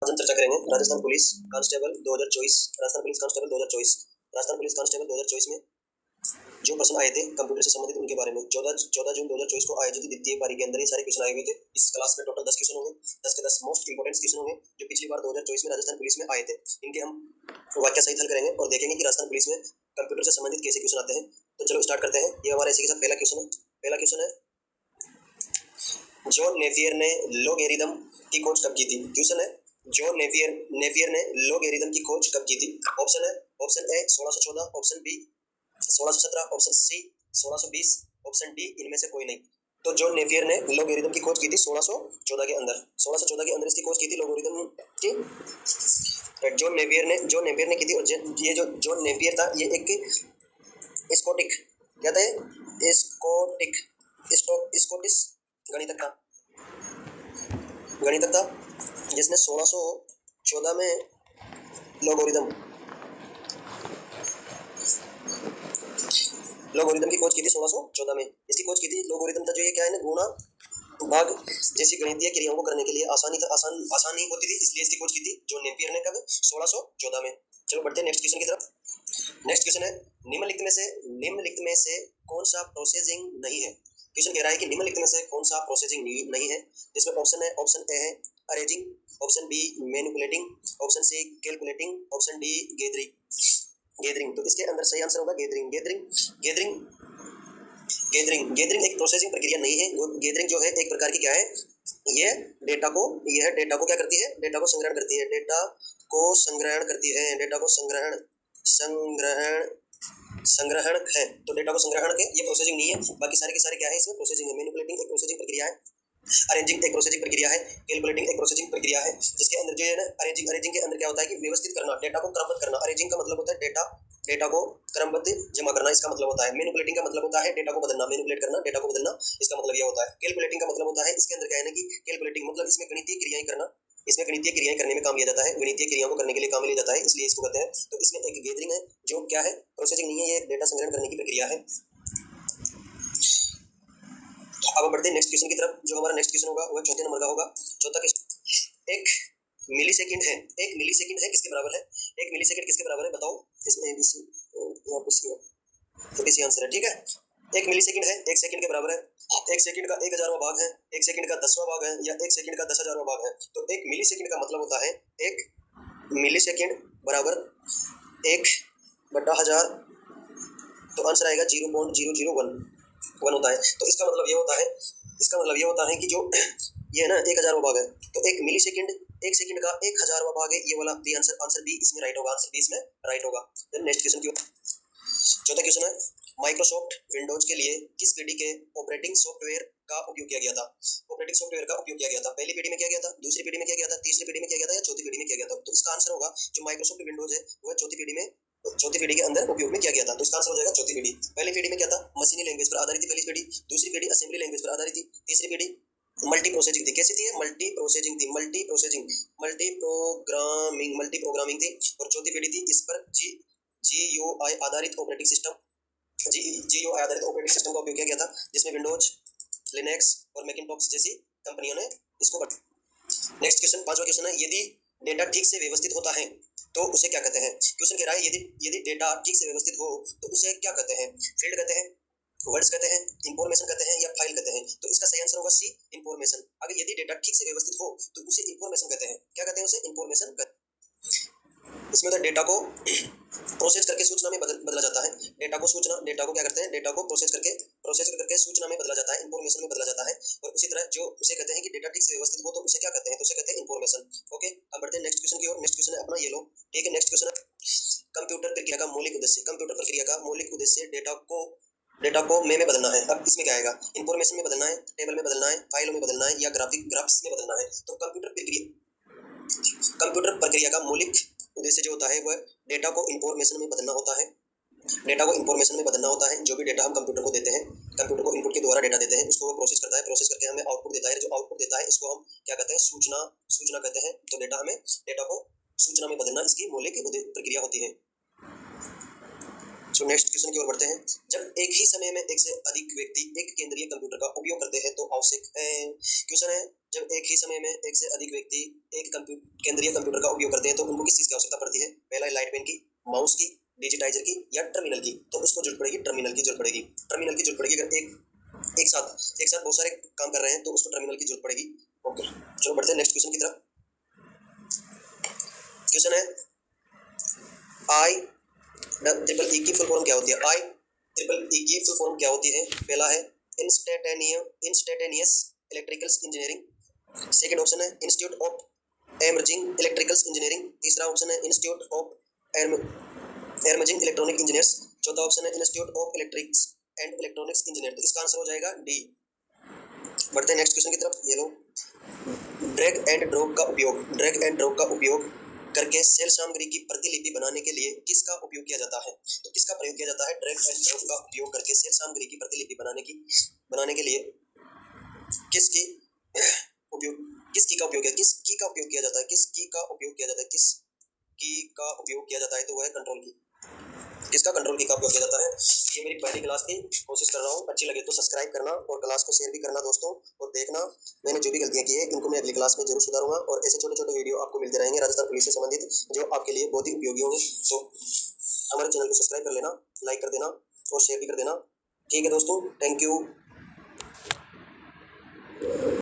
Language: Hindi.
आज हम चर्चा करेंगे Rajasthan police constable 2024। Rajasthan police constable 2024। Rajasthan police constable 2024 में जो प्रश्न आए थे कंप्यूटर से संबंधित उनके बारे में 14 जून 2024 को आयोजित द्वितीय पारी के अंदर ये सारे क्वेश्चन आए हुए थे। इस क्लास में टोटल 10 क्वेश्चन होंगे। 10 के 10 मोस्ट इंपोर्टेंट क्वेश्चन होंगे जो पिछली बार 2024 में राजस्थान पुलिस में आए थे। इनके हम वाक्य सहित हल करेंगे और देखेंगे कि राजस्थान पुलिस में कंप्यूटर से संबंधित कैसे क्वेश्चन आते हैं। तो चलो स्टार्ट करते हैं। ये हमारे इसी के साथ पहला क्वेश्चन है। पहला क्वेश्चन है, जॉन नेपियर ने लोगेरिथम की खोज कब की थी? क्वेश्चन है, जॉन नेपियर ने लोगेरिथम की खोज कब की थी? ऑप्शन है, option A 1614, option B 1617, option C 1620, option D इनमें से कोई नहीं। तो जॉन नेपियर ने लोगेरिथम की खोज की थी 1614 के अंदर। 1614 के अंदर इसकी खोज की थी लोगेरिथम की। जॉन नेपियर ने की थी। और ये जो जॉन नेपियर था ये एक स्कॉटिक कहते हैं स्कॉटिश गणितज्ञ था जिसने 1614 में लोगोरिथम की खोज की थी। 1614 में इसकी खोज की थी। लोगोरिथम था जो ये क्या है ना, गुणा भाग जैसी गणितीय क्रियाओं को करने के लिए आसानी होती थी, इसलिए इसकी खोज की थी जो नेपियर ने कब 1614 में। चलो बढ़ते हैं नेक्स्ट क्वेश्चन की तरफ। नेक्स्ट क्वेश्चन है, निम्नलिखित में से कौन सा प्रोसेसिंग नहीं है? क्वेश्चन कह रहा है कि निम्नलिखित में से कौन सा प्रोसेसिंग नहीं है, जिसमें ऑप्शन है, ऑप्शन ए है arranging, option B manipulating, option C calculating, option D gathering. तो इसके अंदर सही आंसर होगा गैदरिंग एक प्रोसेसिंग प्रक्रिया नहीं है। गैदरिंग जो है एक प्रकार की क्या है, ये डेटा को क्या करती है, डेटा को संग्रहण करती है। डेटा को संग्रहण है। तो डेटा को संग्रहण के ये प्रोसेसिंग नहीं है। बाकी सारे के सारे क्या है, इसमें प्रोसेसिंग है। मैनिपुलेटिंग एक प्रोसेसिंग प्रक्रिया है, अरेंजिंग एक प्रोसेसिंग प्रक्रिया है, कैलकुलेटिंग एक प्रोसेसिंग प्रक्रिया है। जिसके अंदर जो है ना अरेंजिंग के अंदर क्या होता है कि व्यवस्थित करना, डेटा को क्रमबद्ध करना। अरेंजिंग का मतलब होता है डेटा को क्रमबद्ध जमा करना, इसका मतलब होता है। मैनिपुलेटिंग का मतलब होता है डेटा को बदलना, मैनिपुलेट करना, डेटा को बदलना, इसका मतलब यह होता है। कैलकुलेटिंग का मतलब होता है, इसके अंदर क्या है ना कि कैलकुलेटिंग मतलब इसमें गणितीय क्रियाएं करना, इसमें गणितीय क्रियाएं करने में काम लिया जाता है, गणितीय क्रियाओं को करने के लिए काम लिया जाता है, इसलिए इसको कहते हैं। तो इसमें एक गैदरिंग है जो क्या है, प्रोसेसिंग नहीं है, ये डेटा संग्रहण करने की प्रक्रिया है। अब हम बढ़ते हैं नेक्स्ट क्वेश्चन की तरफ। जो हमारा नेक्स्ट क्वेश्चन होगा वह चौथे नंबर का होगा। चौथा क्वेश्चन, एक मिलीसेकंड है किसके बराबर है? एक मिलीसेकंड किसके बराबर है बताओ। इसमें ABC आंसर है, ठीक है। एक मिलीसेकंड है एक सेकंड के बराबर है। एक सेकंड का 1000वां भाग है, एक सेकंड का 10वां भाग है, या एक सेकंड का 10,000वां भाग है। तो एक मिलीसेकंड का मतलब होता है, एक मिलीसेकंड बराबर 1/1000। तो आंसर आएगा 0.0011 होता है। तो इसका मतलब ये होता है कि जो ये है ना 1000वां भाग है, तो एक मिलीसेकंड एक सेकंड का 1000वां भाग है, ये वाला बी आंसर बी इसमें राइट होगा। आंसर बी इसमें राइट होगा। नेक्स्ट क्वेश्चन की चौथा क्वेश्चन है, माइक्रोसॉफ्ट विंडोज के लिए किस पीढ़ी के ऑपरेटिंग सॉफ्टवेयर का उपयोग किया गया था? ऑपरेटिंग सॉफ्टवेयर का उपयोग किया गया था, पहली पीढ़ी में किया गया था, दूसरी पीढ़ी में किया गया था, तीसरी पीढ़ी में किया गया था, या चौथी पीढ़ी में किया गया था? तो इसका आंसर होगा जो माइक्रोसॉफ्ट विंडोज है वह चौथी पीढ़ी के अंदर उपयोग में किया गया था। तो इसका आंसर हो जाएगा चौथी पीढ़ी। पहली पीढ़ी में क्या था, मशीनी लैंग्वेज पर आधारित थी पहली पीढ़ी, दूसरी पीढ़ी असेंबली लैंग्वेज पर आधारित थी, तीसरी पीढ़ी मल्टी प्रोसेसिंग थी। कैसी थी? मल्टी प्रोग्रामिंग थी। और चौथी पीढ़ी थी इस पर GUI आधारित ऑपरेटिंग सिस्टम का उपयोग किया गया था, जिसमें विंडोज, लिनक्स और मैकिन्टॉश जैसी कंपनियों ने इसको। नेक्स्ट क्वेश्चन, पांचवा क्वेश्चन है, यदि डेटा ठीक से व्यवस्थित होता है तो उसे क्या कहते हैं? क्वेश्चन कह रहा है यदि डेटा ठीक से व्यवस्थित हो तो उसे क्या कहते हैं? फील्ड कहते हैं, वर्ड्स कहते हैं, इंफॉर्मेशन कहते हैं, या फाइल कहते हैं? तो इसका सही आंसर होगा सी, इंफॉर्मेशन। अगर यदि डेटा ठीक से व्यवस्थित हो तो उसे इंफॉर्मेशन कहते हैं। क्या कहते हैं उसे? इंफॉर्मेशन कहते हैं। इसमें तो डेटा को प्रोसेस करके सूचना में बदला जाता है। डेटा को क्या करते हैं? डेटा को प्रोसेस करके सूचना में बदला जाता है, इंफॉर्मेशन में बदला जाता है। और उसी तरह जो उसे कहते हैं कि डेटा ठीक से व्यवस्थित हो तो उसे क्या कहते हैं? तो उसे कहते हैं इंफॉर्मेशन। ओके, अब बढ़ते हैं नेक्स्ट क्वेश्चन की ओर। नेक्स्ट क्वेश्चन है अपना ये लो, ठीक है। नेक्स्ट क्वेश्चन है, कंप्यूटर प्रक्रिया का मौलिक उद्देश्य डेटा को में बदलना है। अब इसमें क्या आएगा? इंफॉर्मेशन में बदलना है, टेबल में बदलना है, फाइलों में बदलना है, या ग्राफ्स में बदलना है? तो कंप्यूटर प्रक्रिया का मौलिक उद्देश्य जो होता है वह डेटा को इंफॉर्मेशन में बदलना होता है। जो भी डेटा हम कंप्यूटर को देते हैं, कंप्यूटर को इनपुट के द्वारा डेटा देते हैं, उसको वो प्रोसेस करता है, प्रोसेस करके हमें आउटपुट देता है। जो आउटपुट देता है इसको हम क्या कहते हैं? सूचना कहते हैं। तो डेटा को सूचना में बदलना इसकी मौलिक प्रक्रिया होती है। तो नेक्स्ट क्वेश्चन की ओर बढ़ते हैं। जब एक ही समय में एक से अधिक व्यक्ति एक केंद्रीय कंप्यूटर का उपयोग करते हैं तो आवश्यक है। क्वेश्चन है, जब एक ही समय में एक से अधिक व्यक्ति एक केंद्रीय कंप्यूटर का उपयोग करते हैं तो उनको किस चीज़ की आवश्यकता पड़ती है? पहला लाइट पेन की, माउस की, डिजिटाइजर की या टर्मिनल की। तो उसको जरूरत पड़ेगी टर्मिनल की जरूरत पड़ेगी। टर्मिनल की जरूरत पड़ेगी। अगर एक साथ बहुत सारे काम कर रहे हैं तो उसको टर्मिनल की जरूरत पड़ेगी। ओके, चलो बढ़ते हैं नेक्स्ट क्वेश्चन की तरफ। क्वेश्चन है आई ट्रिपल ई की फुल फॉर्म क्या होती है? आई ट्रिपल ई की फुल फॉर्म क्या होती है? पहला है instantaneous electricals engineering. Second option है institute of emerging electricals engineering. तीसरा ऑप्शन है institute of emerging electronic engineers. चौथा ऑप्शन है institute of electrics and electronics engineer. तो इसका आंसर हो जाएगा डी। बढ़ते हैं नेक्स्ट क्वेश्चन की तरफ। ये लो, ड्रैग एंड ड्रॉप का उपयोग करके सेल सामग्री की प्रतिलिपि बनाने के लिए किसका उपयोग किया जाता है? तो किसका प्रयोग किया जाता है? ड्रैग एंड ड्रॉप का उपयोग करके सेल सामग्री की प्रतिलिपि बनाने के लिए किसकी का उपयोग किया जाता है? किसकी का उपयोग किया जाता है? तो वह है कंट्रोल की। किसका? कंट्रोल की का उपयोग किया जाता है। ये मेरी पहली क्लास थी, कोशिश कर रहा हूँ अच्छी लगे तो सब्सक्राइब करना और क्लास को शेयर भी करना दोस्तों, और देखना मैंने जो भी गलतियाँ की है इनको मैं अगली क्लास में जरूर सुधारूंगा। और ऐसे छोटे छोटे वीडियो आपको मिलते रहेंगे राजस्थान पुलिस से संबंधित जो आपके लिए बहुत ही उपयोगी होंगे। तो हमारे चैनल को सब्सक्राइब कर लेना, लाइक कर देना और शेयर भी कर देना। ठीक है दोस्तों, थैंक यू।